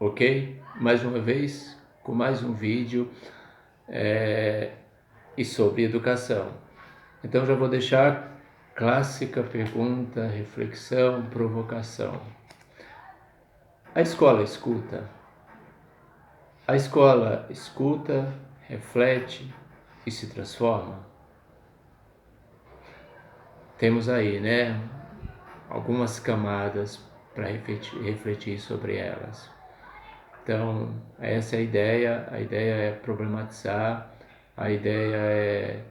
ok? Mais uma vez, com mais um vídeo e sobre educação. Então já vou deixar clássica pergunta, reflexão, provocação. A escola escuta? A escola escuta, reflete e se transforma? Temos aí, né, algumas camadas para refletir sobre elas. Então, essa é a ideia é problematizar, a ideia é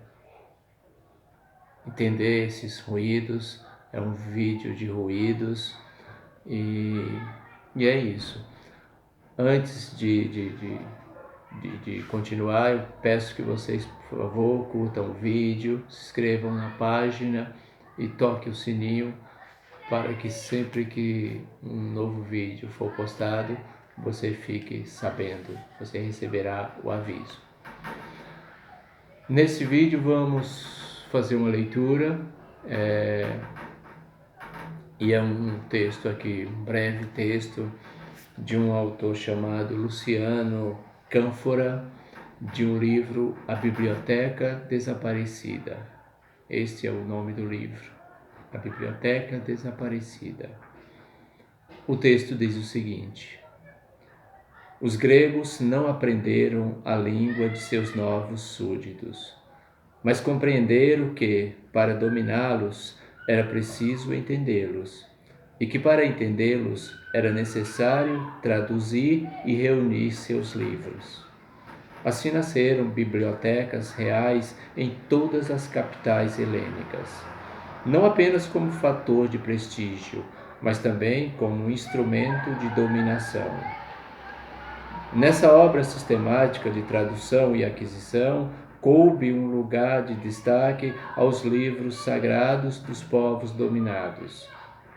entender esses ruídos, é um vídeo de ruídos e é isso. Antes de continuar, eu peço que vocês, por favor, curtam o vídeo, se inscrevam na página e toquem o sininho para que sempre que um novo vídeo for postado, você fique sabendo, você receberá o aviso. Nesse vídeo vamos fazer uma leitura, e é um texto aqui, um breve texto de um autor chamado Luciano Cânfora, de um livro A Biblioteca Desaparecida. Este é o nome do livro, A Biblioteca Desaparecida. O texto diz o seguinte: os gregos não aprenderam a língua de seus novos súditos, mas compreenderam que, para dominá-los, era preciso entendê-los, e que para entendê-los era necessário traduzir e reunir seus livros. Assim nasceram bibliotecas reais em todas as capitais helênicas, não apenas como fator de prestígio, mas também como um instrumento de dominação. Nessa obra sistemática de tradução e aquisição, coube um lugar de destaque aos livros sagrados dos povos dominados,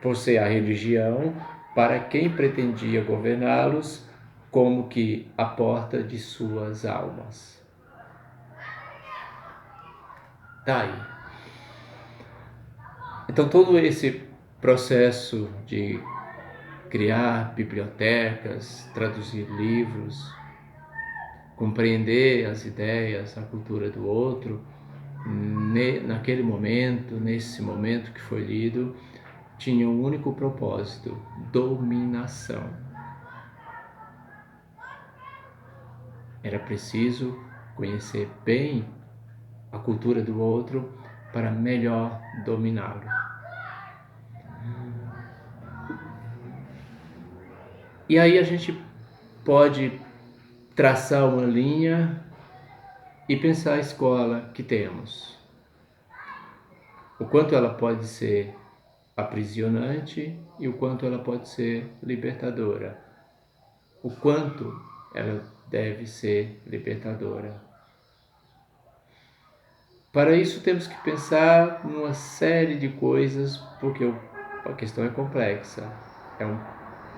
por ser a religião, para quem pretendia governá-los, como que a porta de suas almas. Daí. Então todo esse processo de criar bibliotecas, traduzir livros, compreender as ideias, a cultura do outro, naquele momento, nesse momento que foi lido, tinha um único propósito: dominação. Era preciso conhecer bem a cultura do outro para melhor dominá-lo. E aí a gente pode traçar uma linha e pensar a escola que temos. O quanto ela pode ser aprisionante e o quanto ela pode ser libertadora. O quanto ela deve ser libertadora. Para isso temos que pensar numa série de coisas, porque a questão é complexa.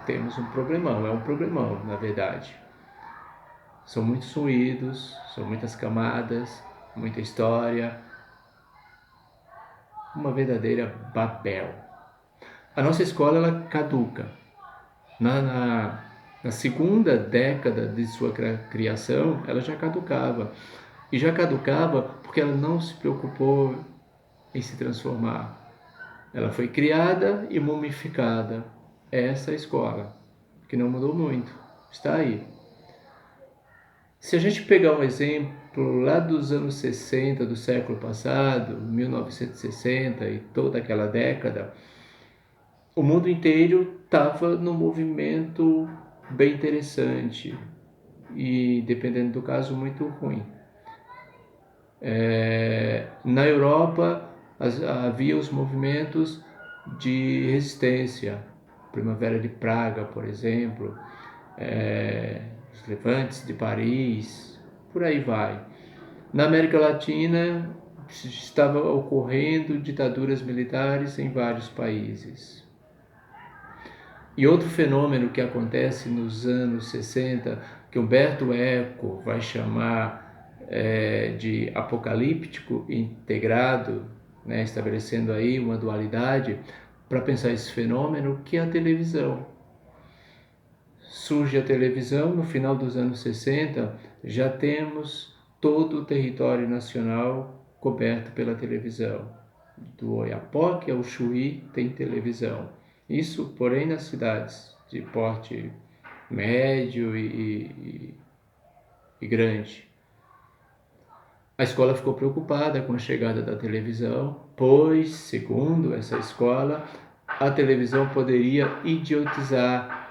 Temos um problemão, na verdade. São muitos ruídos, são muitas camadas, muita história, uma verdadeira Babel. A nossa escola, ela caduca. Na segunda década de sua criação, ela já caducava. E já caducava porque ela não se preocupou em se transformar. Ela foi criada e mumificada. Essa é a escola, que não mudou muito, está aí. Se a gente pegar um exemplo lá dos anos 60 do século passado, 1960 e toda aquela década, o mundo inteiro estava num movimento bem interessante e, dependendo do caso, muito ruim. Na Europa havia os movimentos de resistência, Primavera de Praga, por exemplo, os levantes de Paris, por aí vai. Na América Latina estava ocorrendo ditaduras militares em vários países. E outro fenômeno que acontece nos anos 60, que Umberto Eco vai chamar de apocalíptico integrado, né, estabelecendo aí uma dualidade para pensar esse fenômeno, que é a televisão. surge a televisão, no final dos anos 60, já temos todo o território nacional coberto pela televisão. Do Oiapoque ao Chuí tem televisão. Isso, porém, nas cidades de porte médio e grande. A escola ficou preocupada com a chegada da televisão, pois, segundo essa escola, a televisão poderia idiotizar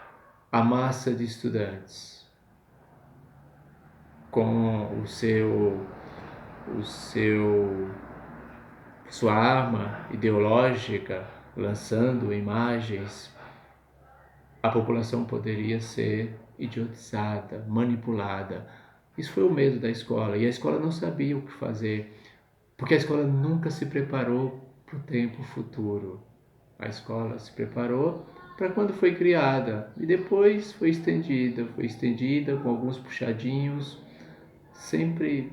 a massa de estudantes com sua arma ideológica, lançando imagens. A população poderia ser idiotizada, manipulada. Isso foi o medo da escola, e a escola não sabia o que fazer, porque a escola nunca se preparou para o tempo futuro. A escola se preparou para quando foi criada, e depois foi estendida com alguns puxadinhos, sempre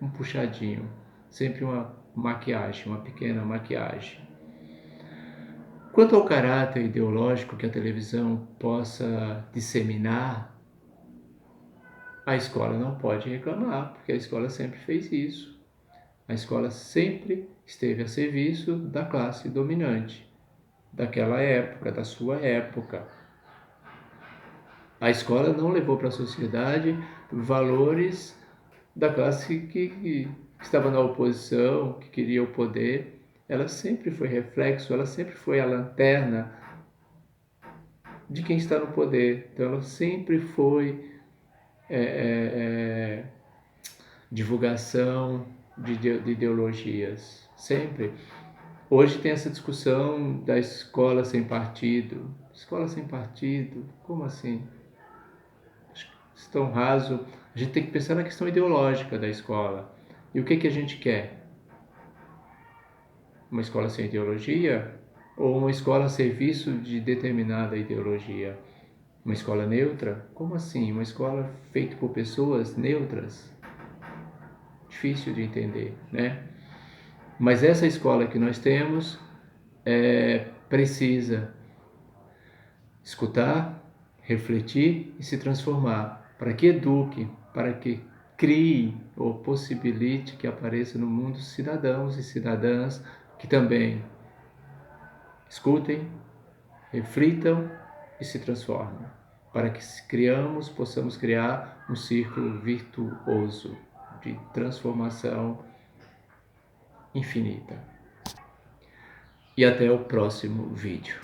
um puxadinho, sempre uma maquiagem, uma pequena maquiagem. Quanto ao caráter ideológico que a televisão possa disseminar, a escola não pode reclamar, porque a escola sempre fez isso. A escola sempre esteve a serviço da classe dominante, daquela época, da sua época. A escola não levou para a sociedade valores da classe que estava na oposição, que queria o poder. Ela sempre foi reflexo, ela sempre foi a lanterna de quem está no poder. Então ela sempre foi divulgação de ideologias, sempre. Hoje tem essa discussão da escola sem partido. Escola sem partido? Como assim? Isso é tão raso. A gente tem que pensar na questão ideológica da escola. E o que a gente quer? Uma escola sem ideologia? Ou uma escola a serviço de determinada ideologia? Uma escola neutra? Como assim? Uma escola feita por pessoas neutras? Difícil de entender, né? Mas essa escola que nós temos precisa escutar, refletir e se transformar, para que eduque, para que crie ou possibilite que apareça no mundo cidadãos e cidadãs que também escutem, reflitam e se transformem, para que possamos criar um círculo virtuoso de transformação infinita. E até o próximo vídeo.